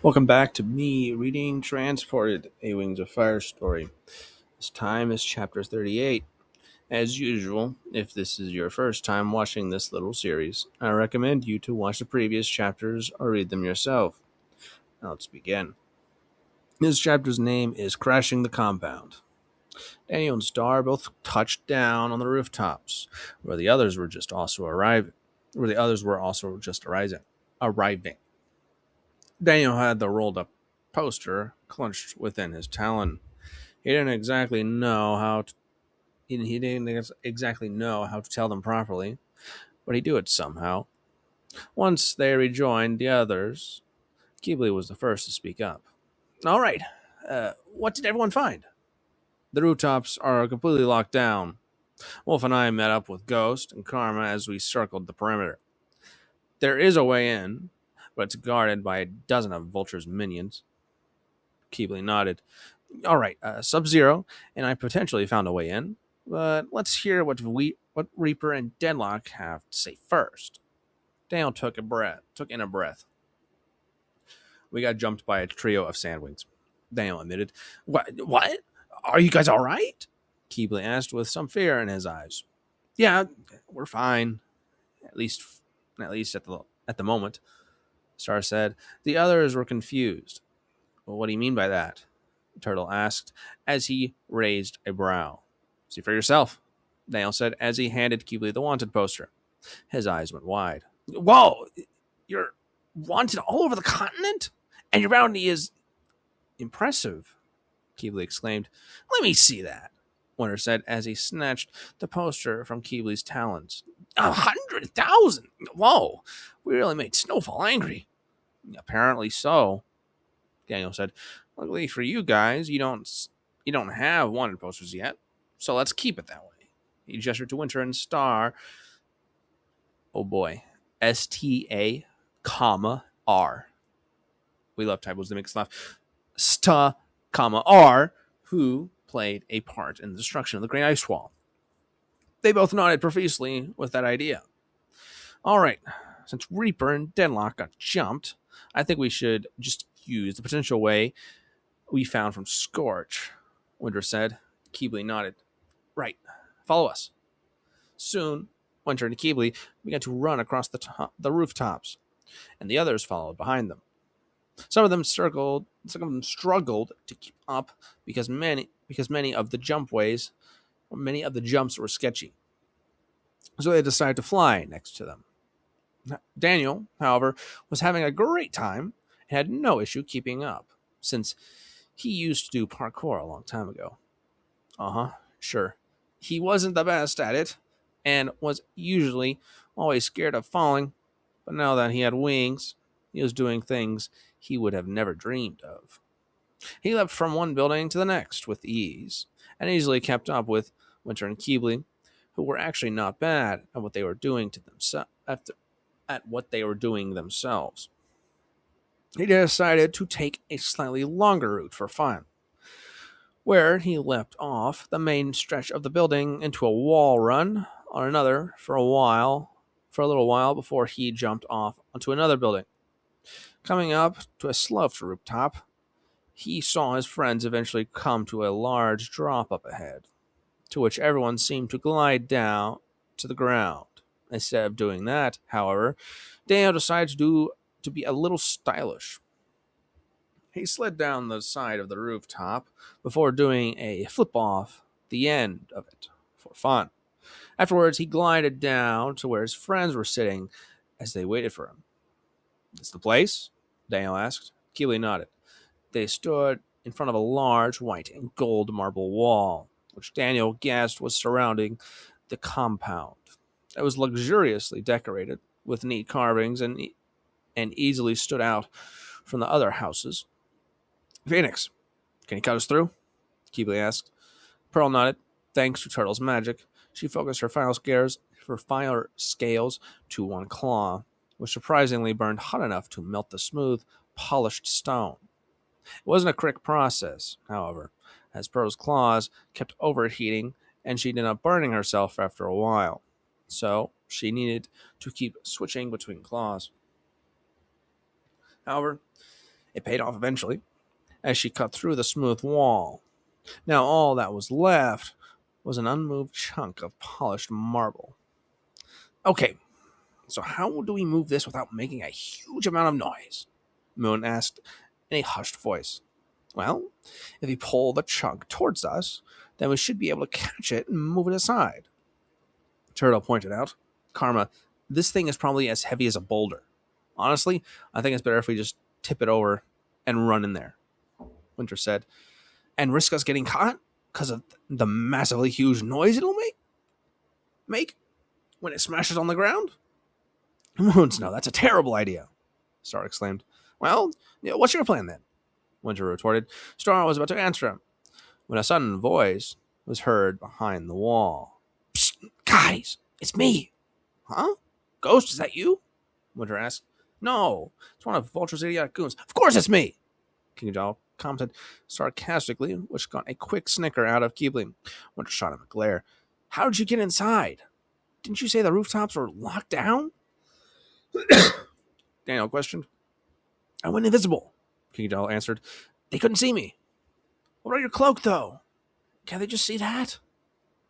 Welcome back to me reading Transported, a Wings of Fire story. This time is chapter 38. As usual, if this is your first time watching this little series, I recommend you to watch the previous chapters or read them yourself. Now let's begin. This chapter's name is Crashing the Compound. Daniel and Star both touched down on the rooftops, where the others were also just arriving. Daniel had the rolled up poster clenched within his talon. He didn't exactly know how to, he didn't exactly know how to tell them properly, but he'd do it somehow. Once they rejoined the others, Keebly was the first to speak up. All right, what did everyone find? The rooftops are completely locked down. Wolf and I met up with Ghost and Karma as we circled the perimeter. There is a way in, but it's guarded by a dozen of Vulture's minions. Keebly nodded. All right, Sub-Zero and I potentially found a way in, but let's hear what Reaper and Deadlock have to say first. Daniel took in a breath. We got jumped by a trio of sandwings. Daniel admitted. What? Are you guys all right? Keebly asked with some fear in his eyes. Yeah, we're fine. At least at the moment, Star said. The others were confused. Well, what do you mean by that? Turtle asked as he raised a brow. See for yourself, Daniel said as he handed Keebly the wanted poster. His eyes went wide. Whoa! You're wanted all over the continent? And your bounty is impressive, Keebly exclaimed. Let me see that, Winter said as he snatched the poster from Keebly's talons. 100,000! Whoa! We really made Snowfall angry. Apparently so, Daniel said. Luckily for you guys, you don't have wanted posters yet, so let's keep it that way. He gestured to Winter and Star. Oh boy, STA, comma R. We love typos that make us laugh. Sta, comma R, who played a part in the destruction of the Great Ice Wall. They both nodded profusely with that idea. All right, since Reaper and Deadlock got jumped, I think we should just use the potential way we found from Scorch, Winter said. Keebly nodded. Right. Follow us. Soon, Winter and Keebly began to run across the rooftops, and the others followed behind them. Some of them struggled to keep up because many of the jumps were sketchy. So they decided to fly next to them. Daniel, however, was having a great time and had no issue keeping up, since he used to do parkour a long time ago. Sure. He wasn't the best at it, and was usually always scared of falling, but now that he had wings, he was doing things he would have never dreamed of. He leapt from one building to the next with ease, and easily kept up with Winter and Keebly, who were actually not bad at what they were doing themselves. He decided to take a slightly longer route for fun, where he leapt off the main stretch of the building into a wall run on another for a little while before he jumped off onto another building. Coming up to a sloped rooftop, he saw his friends eventually come to a large drop up ahead, to which everyone seemed to glide down to the ground. Instead of doing that, however, Daniel decided to be a little stylish. He slid down the side of the rooftop before doing a flip off the end of it for fun. Afterwards, he glided down to where his friends were sitting as they waited for him. Is the place? Daniel asked. Keeley nodded. They stood in front of a large white and gold marble wall, which Daniel guessed was surrounding the compound. It was luxuriously decorated with neat carvings and easily stood out from the other houses. Phoenix, can you cut us through? Keebly asked. Pearl nodded. Thanks to Turtle's magic, she focused her fire scales to one claw, which surprisingly burned hot enough to melt the smooth, polished stone. It wasn't a quick process, however, as Pearl's claws kept overheating and she ended up burning herself after a while. So she needed to keep switching between claws. However, It paid off eventually, as she cut through the smooth wall. Now all that was left was an unmoved chunk of polished marble. Okay, so how do we move this without making a huge amount of noise? Moon asked in a hushed voice. Well, if we pull the chunk towards us, then we should be able to catch it and move it aside. Turtle pointed out. Karma, this thing is probably as heavy as a boulder. Honestly, I think it's better if we just tip it over and run in there, Winter said. And risk us getting caught because of the massively huge noise it'll make when it smashes on the ground? Moons, no, that's a terrible idea, Star exclaimed. Well, what's your plan then? Winter retorted. Star was about to answer him when a sudden voice was heard behind the wall. Psst, guys, it's me. Huh? Ghost, is that you? Winter asked. No, it's one of Vulture's idiotic goons. Of course it's me, King Jowl commented sarcastically, which got a quick snicker out of Keebling. Winter shot him a glare. How did you get inside? Didn't you say the rooftops were locked down? Daniel questioned. I went invisible, King Jowl answered. They couldn't see me. What about your cloak, though? Can't they just see that?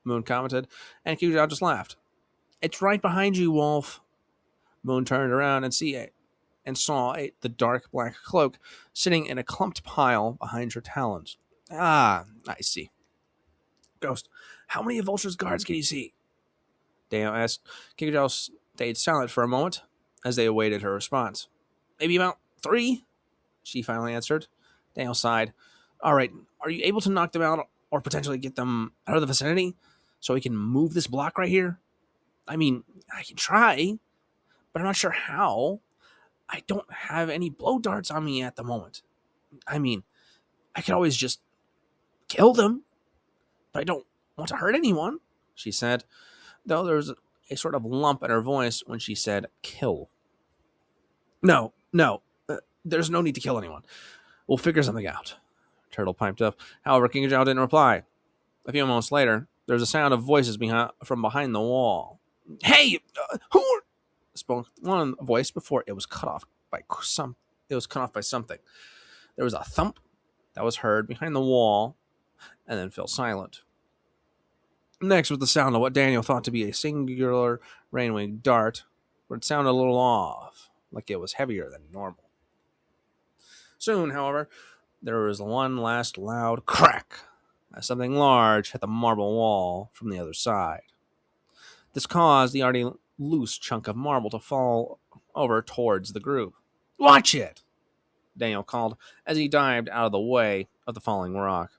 Moon commented, and King Jowl just laughed. It's right behind you, Wolf. Moon turned around and saw the dark black cloak sitting in a clumped pile behind her talons. Ah, I see. Ghost, how many of Vulture's guards can you see? Daniel asked. King Jowl stayed silent for a moment as they awaited her response. Maybe about 3, she finally answered. Daniel sighed. All right, are you able to knock them out or potentially get them out of the vicinity so we can move this block right here? I mean, I can try, but I'm not sure how. I don't have any blow darts on me at the moment. I mean, I could always just kill them, but I don't want to hurt anyone, she said, though there was a sort of lump in her voice when she said kill. No, there's no need to kill anyone. We'll figure something out, Turtle piped up. However, King Jowl didn't reply. A few moments later, there was a sound of voices from behind the wall. Hey, who spoke one voice before it was cut off by something. There was a thump that was heard behind the wall and then fell silent. Next was the sound of what Daniel thought to be a singular rainwing dart, but it sounded a little off, like it was heavier than normal. Soon, however, there was one last loud crack as something large hit the marble wall from the other side. This caused the already loose chunk of marble to fall over towards the group. Watch it! Daniel called as he dived out of the way of the falling rock.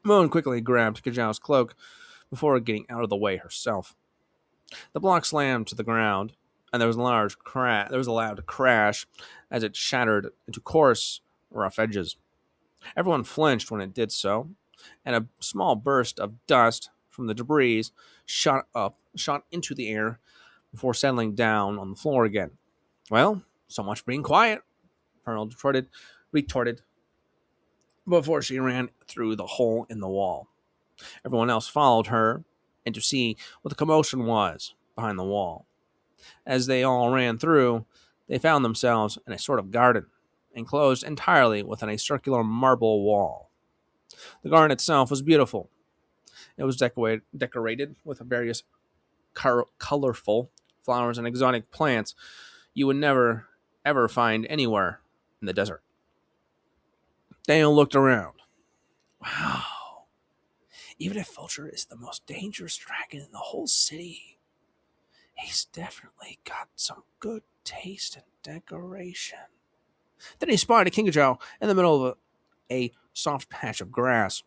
Moon quickly grabbed Kajow's cloak before getting out of the way herself. The block slammed to the ground, and there was a loud crash as it shattered into coarse, rough edges. Everyone flinched when it did so, and a small burst of dust from the debris shot into the air before settling down on the floor again. Well, so much for being quiet, Pearl retorted before she ran through the hole in the wall. Everyone else followed her and to see what the commotion was behind the wall. As they all ran through, they found themselves in a sort of garden, enclosed entirely within a circular marble wall. The garden itself was beautiful. It was decorated with various colorful flowers and exotic plants you would never, ever find anywhere in the desert. Daniel looked around. Wow. Even if Vulture is the most dangerous dragon in the whole city, he's definitely got some good taste and decoration. Then he spotted King Jowl in the middle of a soft patch of grass.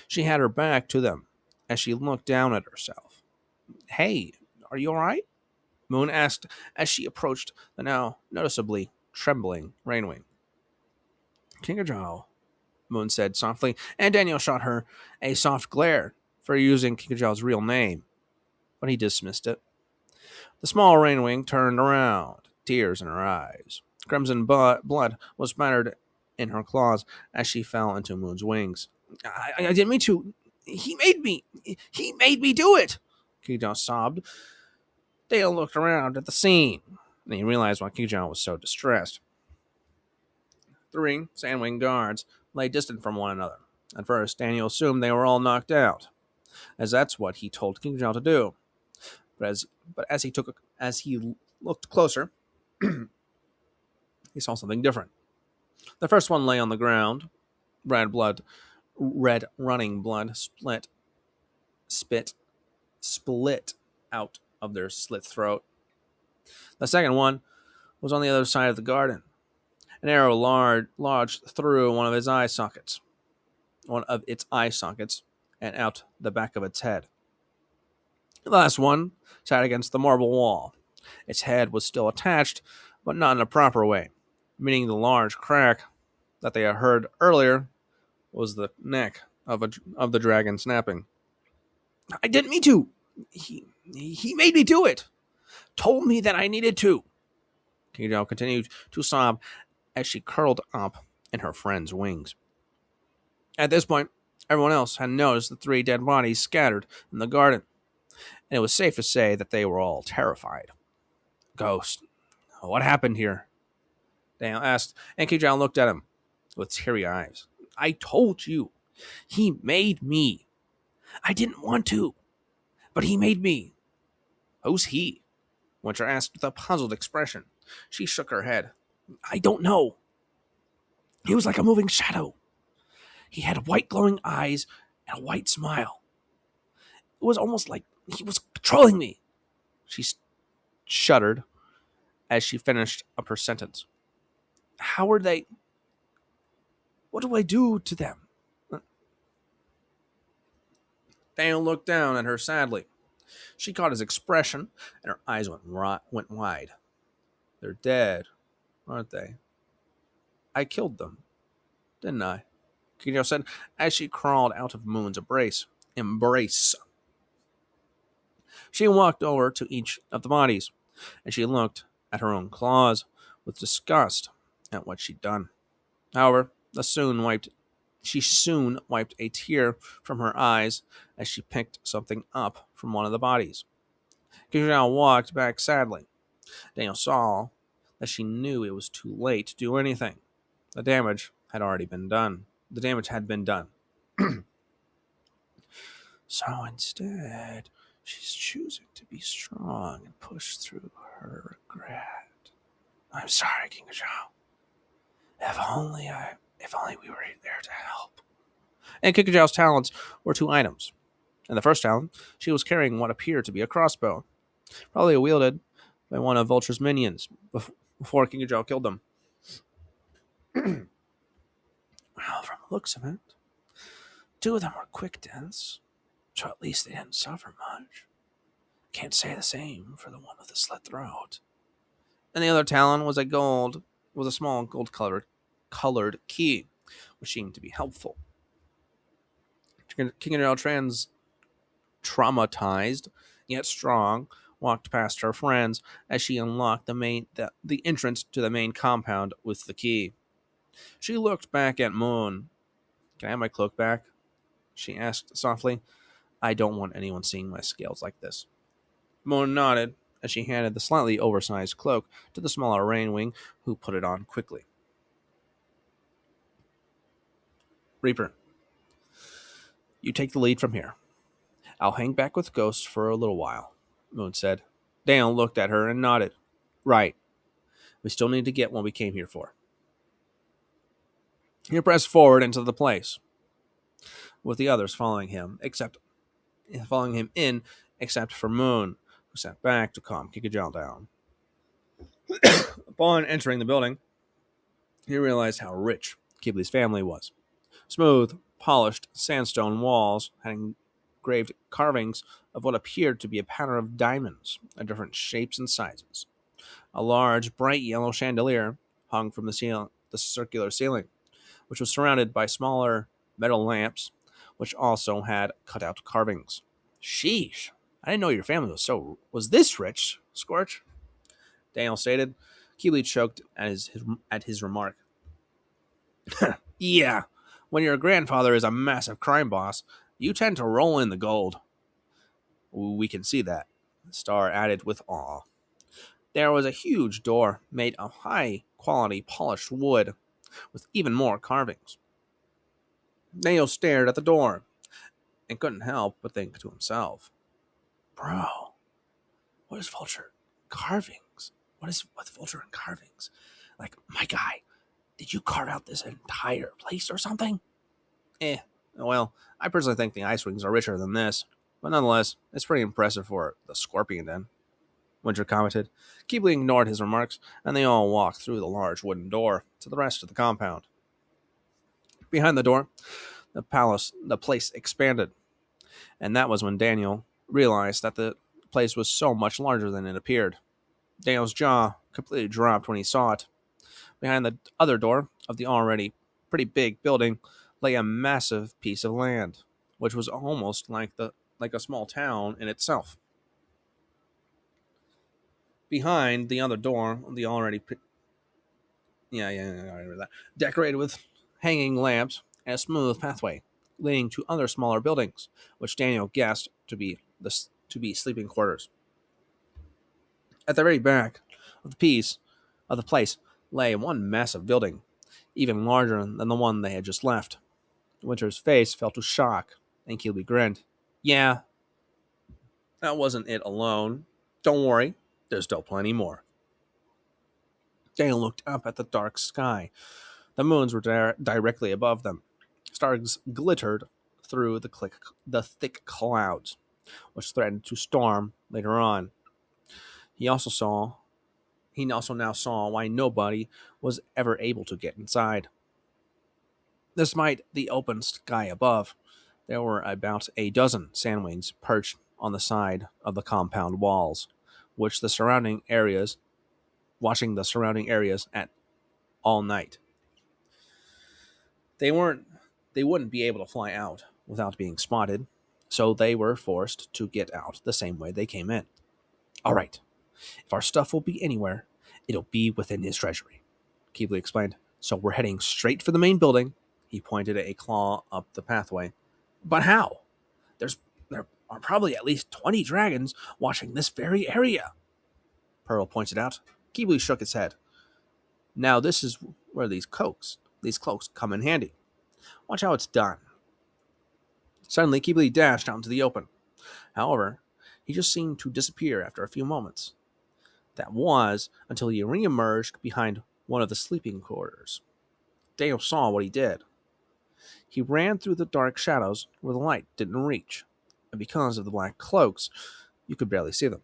She had her back to them as she looked down at herself. Hey, are you all right? Moon asked as she approached the now noticeably trembling Rainwing. King Jowl, Moon said softly, and Daniel shot her a soft glare for using King Jowl's real name, but he dismissed it. The small Rainwing turned around, tears in her eyes. Crimson blood was spattered in her claws as she fell into Moon's wings. I didn't mean to. He made me do it, King Jowl sobbed. Dale looked around at the scene, and he realized why King Jowl was so distressed. Three Sandwing guards lay distant from one another. At first, Daniel assumed they were all knocked out, as that's what he told King John to do. But as he looked closer, he saw something different. The first one lay on the ground, red running blood split out of their slit throat. The second one was on the other side of the garden. An arrow lodged through one of its eye sockets, and out the back of its head. The last one sat against the marble wall. Its head was still attached, but not in a proper way, meaning the large crack that they had heard earlier was the neck of the dragon snapping. I didn't mean to. He made me do it. Told me that I needed to. Kingdom continued to sob as she curled up in her friend's wings. At this point, everyone else had noticed the three dead bodies scattered in the garden, and it was safe to say that they were all terrified. Ghost, what happened here? Daniel asked, and Kijal looked at him with teary eyes. I told you. He made me. I didn't want to, but he made me. Who's he? Winter asked with a puzzled expression. She shook her head. I don't know. He was like a moving shadow. He had white glowing eyes and a white smile. It was almost like he was controlling me. She shuddered as she finished up her sentence. How are they? What do I do to them? Daniel looked down at her sadly. She caught his expression, and her eyes went wide. They're dead, aren't they? I killed them, didn't I? Kinyo said as she crawled out of Moon's embrace. She walked over to each of the bodies, and she looked at her own claws with disgust at what she'd done. However, she soon wiped a tear from her eyes as she picked something up from one of the bodies. Kijal walked back sadly. Daniel saw that she knew it was too late to do anything. The damage had been done. So instead, she's choosing to be strong and push through her regret. I'm sorry, King Zhao. If only we were there to help. And King Zhao's talents were two items. In the first talent, she was carrying what appeared to be a crossbow, probably wielded by one of Vulture's minions before King Zhao killed them. Well, from the looks of it, two of them were quick deaths, so at least they didn't suffer much. Can't say the same for the one with the slit throat. And the other talon was a small gold-colored key, which seemed to be helpful. King Zhao, traumatized yet strong, walked past her friends as she unlocked the entrance to the main compound with the key. She looked back at Moon. Can I have my cloak back? She asked softly. I don't want anyone seeing my scales like this. Moon nodded as she handed the slightly oversized cloak to the smaller Rainwing, who put it on quickly. Reaper, you take the lead from here. I'll hang back with Ghost for a little while, Moon said. Daniel looked at her and nodded. Right. We still need to get what we came here for. He pressed forward into the place, with the others following him in, except for Moon, who sat back to calm Kikajal down. Upon entering the building, he realized how rich Kibli's family was. Smooth, polished sandstone walls had engraved carvings of what appeared to be a pattern of diamonds of different shapes and sizes. A large, bright yellow chandelier hung from the circular ceiling, which was surrounded by smaller metal lamps, which also had cut-out carvings. Sheesh, I didn't know your family was this rich, Scorch, Daniel stated. Keeley choked at his remark. Yeah, when your grandfather is a massive crime boss, you tend to roll in the gold. We can see that, Star added with awe. There was a huge door made of high-quality polished wood, with even more carvings. Daniel stared at the door and couldn't help but think to himself, Bro, what is vulture carvings? What is with vulture and carvings? Like, my guy, did you carve out this entire place or something? Eh, well, I personally think the ice wings are richer than this, but nonetheless, it's pretty impressive for the scorpion den, Winter commented. Keebley ignored his remarks, and they all walked through the large wooden door to the rest of the compound. Behind the door, the place expanded, and that was when Daniel realized that the place was so much larger than it appeared. Daniel's jaw completely dropped when he saw it. Behind the other door of the already pretty big building lay a massive piece of land, which was almost like a small town in itself. Behind the other door, the already I remember that, decorated with hanging lamps and a smooth pathway leading to other smaller buildings, which Daniel guessed to be sleeping quarters. At the very back of the place lay one massive building, even larger than the one they had just left. Winter's face fell to shock, and Keelby grinned. Yeah, that wasn't it alone. Don't worry, there's still plenty more. Daniel looked up at the dark sky. The moons were directly above them. Stars glittered through the thick clouds, which threatened to storm later on. He also now saw why nobody was ever able to get inside. Despite the open sky above, there were about a dozen sandwings perched on the side of the compound walls, watching the surrounding areas at all night. They wouldn't be able to fly out without being spotted, so they were forced to get out the same way they came in. All right, if our stuff will be anywhere, it'll be within his treasury, Keebley explained. So we're heading straight for the main building. He pointed a claw up the pathway. But how? There are probably at least 20 dragons watching this very area, Pearl pointed out. Keebley shook his head. Now this is where these cloaks come in handy. Watch how it's done. Suddenly, Keebley dashed out into the open. However, he just seemed to disappear after a few moments. That was until he re-emerged behind one of the sleeping quarters. Daniel saw what he did. He ran through the dark shadows where the light didn't reach, and because of the black cloaks, you could barely see them.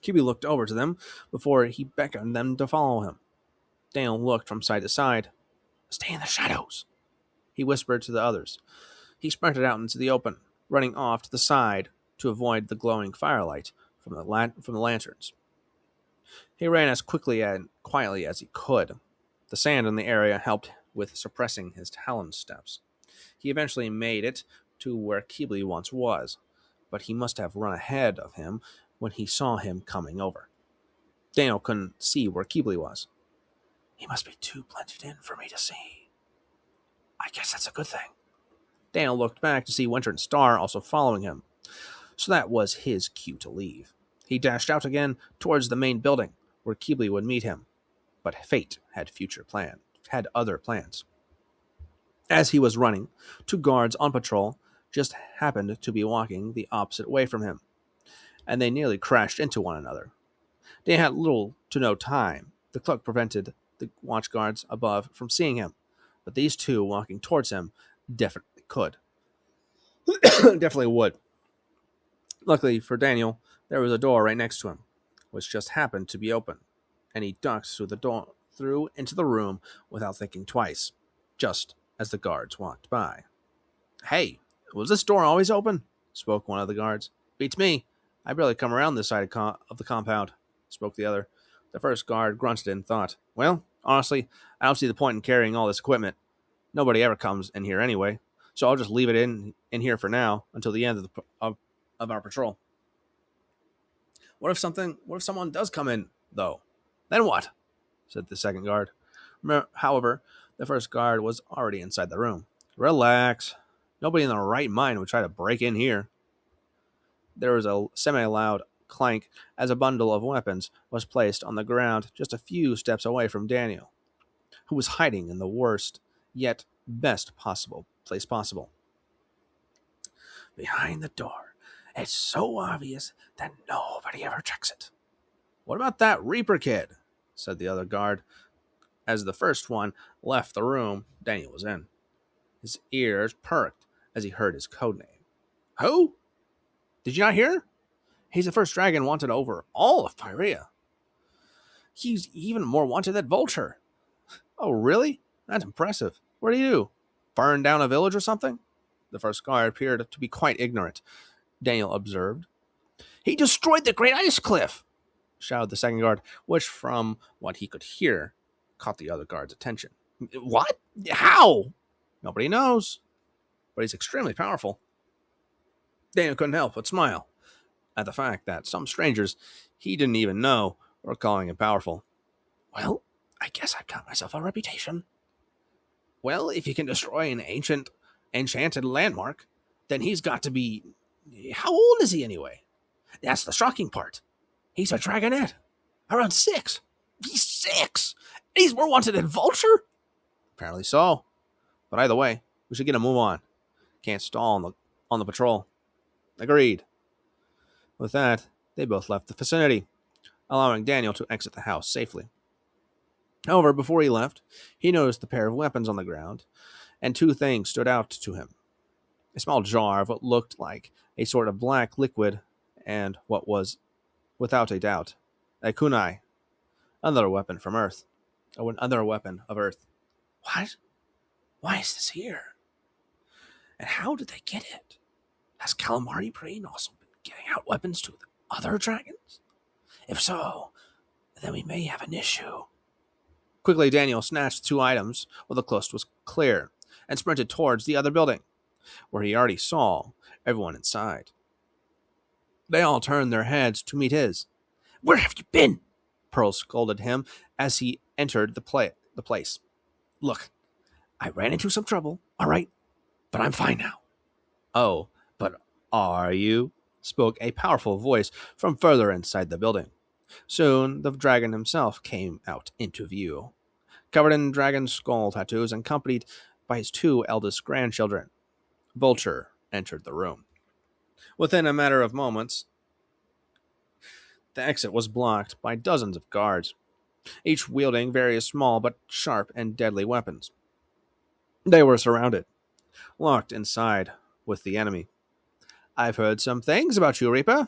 Keebley looked over to them before he beckoned them to follow him. Daniel looked from side to side. Stay in the shadows, he whispered to the others. He sprinted out into the open, running off to the side to avoid the glowing firelight from the lanterns. He ran as quickly and quietly as he could. The sand in the area helped with suppressing his talon steps. He eventually made it to where Keebley once was, but he must have run ahead of him when he saw him coming over. Daniel couldn't see where Keebley was. He must be too blended in for me to see. I guess that's a good thing. Daniel looked back to see Winter and Star also following him, so that was his cue to leave. He dashed out again towards the main building, where Keebley would meet him, but fate had other plans. As he was running, 2 guards on patrol just happened to be walking the opposite way from him, and they nearly crashed into one another. They had little to no time. The cloak prevented the watch guards above from seeing him, but these 2 walking towards him definitely could. Definitely would. Luckily for Daniel, there was a door right next to him, which just happened to be open, and he ducked through into the room without thinking twice, just as the guards walked by. Hey, was this door always open? Spoke one of the guards. Beats me. I barely come around this side of the compound, spoke the other. The first guard grunted in thought. Well, honestly, I don't see the point in carrying all this equipment. Nobody ever comes in here anyway, so I'll just leave it in here for now until the end of our patrol. What if someone does come in, though? Then what? Said the second guard. However, the first guard was already inside the room. Relax. Nobody in their right mind would try to break in here. There was a semi-loud clank as a bundle of weapons was placed on the ground just a few steps away from Daniel, who was hiding in the worst, yet best possible place possible. Behind the door. It's so obvious that nobody ever checks it. What about that Reaper kid? Said the other guard. As the first one left the room Daniel was in, his ears perked as he heard his code name. Who? Did you not hear? He's the first dragon wanted over all of Pyrea. He's even more wanted than Vulture. Oh, really? That's impressive. What did he do? Burn down a village or something? The first guard appeared to be quite ignorant, Daniel observed. He destroyed the Great Ice Cliff, shouted the second guard, which, from what he could hear, caught the other guard's attention. What? How? Nobody knows, but he's extremely powerful. Daniel couldn't help but smile at the fact that some strangers he didn't even know were calling him powerful. Well, I guess I've got myself a reputation. Well, if he can destroy an enchanted landmark, then he's got to be... How old is he anyway? That's the shocking part. He's a dragonette. Around 6. He's 6! He's more wanted than Vulture? Apparently so. But either way, we should get a move on. Can't stall on the patrol. Agreed. With that, they both left the vicinity, allowing Daniel to exit the house safely. However, before he left, he noticed the pair of weapons on the ground, and two things stood out to him. A small jar of what looked like a sort of black liquid, and what was, without a doubt, a kunai, another weapon from Earth. Oh, another weapon of Earth. What? Why is this here? And how did they get it? Has Calamari Brain also been giving out weapons to the other dragons? If so, then we may have an issue. Quickly, Daniel snatched 2 items while the coast was clear and sprinted towards the other building, where he already saw everyone inside. They all turned their heads to meet his. Where have you been? Pearl scolded him as he entered the place. Look, I ran into some trouble, all right, but I'm fine now. Oh, but are you? Spoke a powerful voice from further inside the building. Soon, the dragon himself came out into view, covered in dragon skull tattoos and accompanied by his 2 eldest grandchildren. Vulture entered the room. Within a matter of moments, the exit was blocked by dozens of guards, each wielding various small but sharp and deadly weapons. They were surrounded, locked inside with the enemy. I've heard some things about you, Reaper,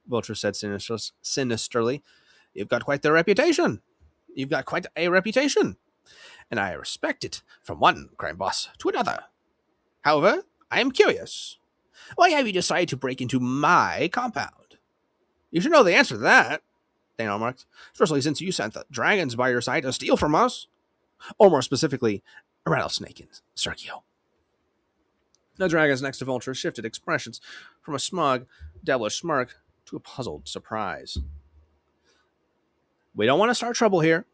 Vulture said sinisterly. You've got quite a reputation. And I respect it from one crime boss to another. However, I am curious. Why have you decided to break into my compound? You should know the answer to that, Daniel remarked, especially since you sent the dragons by your side to steal from us. Or more specifically, a rattlesnake in Sergio. The dragons next to Vulture shifted expressions from a smug, devilish smirk to a puzzled surprise. We don't want to start trouble here,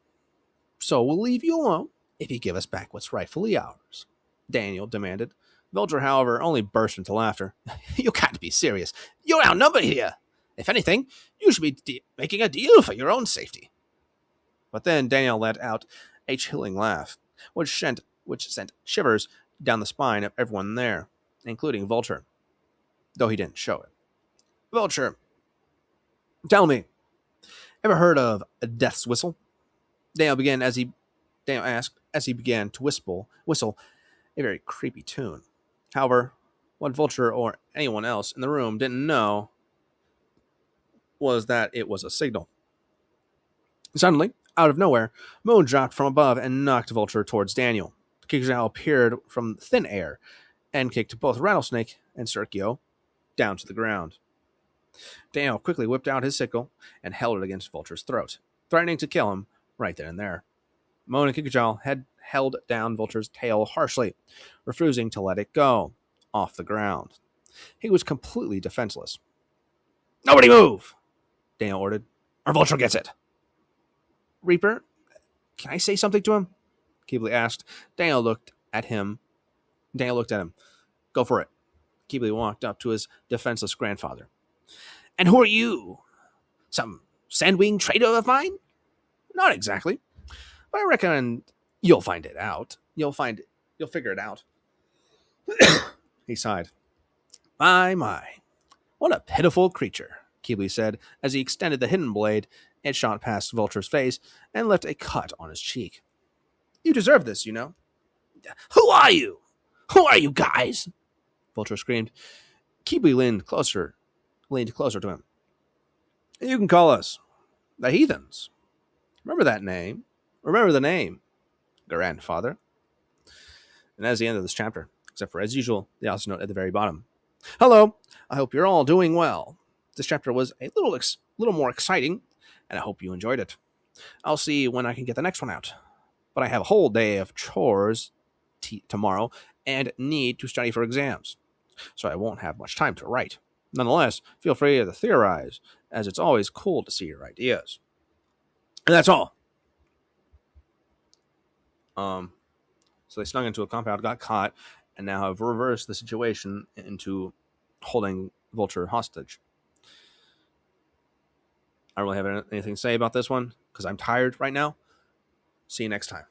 so we'll leave you alone if you give us back what's rightfully ours, Daniel demanded. Vulture, however, only burst into laughter. You can't be serious. You're outnumbered here. If anything, you should be making a deal for your own safety. But then Daniel let out a chilling laugh, which sent shivers down the spine of everyone there, including Vulture, though he didn't show it. Vulture, tell me, ever heard of a death's whistle? Daniel asked as he began to whistle a very creepy tune. However, what Vulture or anyone else in the room didn't know was that it was a signal. Suddenly, out of nowhere, Moon dropped from above and knocked Vulture towards Daniel. Kikujao appeared from thin air and kicked both Rattlesnake and Sergio down to the ground. Daniel quickly whipped out his sickle and held it against Vulture's throat, threatening to kill him right then and there. Moon and Kikujao had held down Vulture's tail harshly, refusing to let it go off the ground. He was completely defenseless. Nobody move! Daniel ordered, or Vulture gets it. Reaper, can I say something to him? Keebly asked. Daniel looked at him. Go for it. Keebly walked up to his defenseless grandfather. And who are you? Some sandwing trader of mine? Not exactly. But I reckon you'll find it out. You'll figure it out. He sighed. My. What a pitiful creature, Kiwi said as he extended the hidden blade and shot past Vulture's face and left a cut on his cheek. You deserve this, you know. Who are you? Who are you guys? Vulture screamed. Kiwi leaned closer to him. You can call us the Heathens. Remember that name. Remember the name, grandfather. And that's the end of this chapter, except for, as usual, the author's note at the very bottom. Hello, I hope you're all doing well. This chapter was a little more exciting, and I hope you enjoyed it. I'll see when I can get the next one out. But I have a whole day of chores tomorrow and need to study for exams, so I won't have much time to write. Nonetheless, feel free to theorize, as it's always cool to see your ideas. And that's all. So they snuck into a compound, got caught, and now have reversed the situation into holding Vulture hostage. I don't really have anything to say about this one because I'm tired right now. See you next time.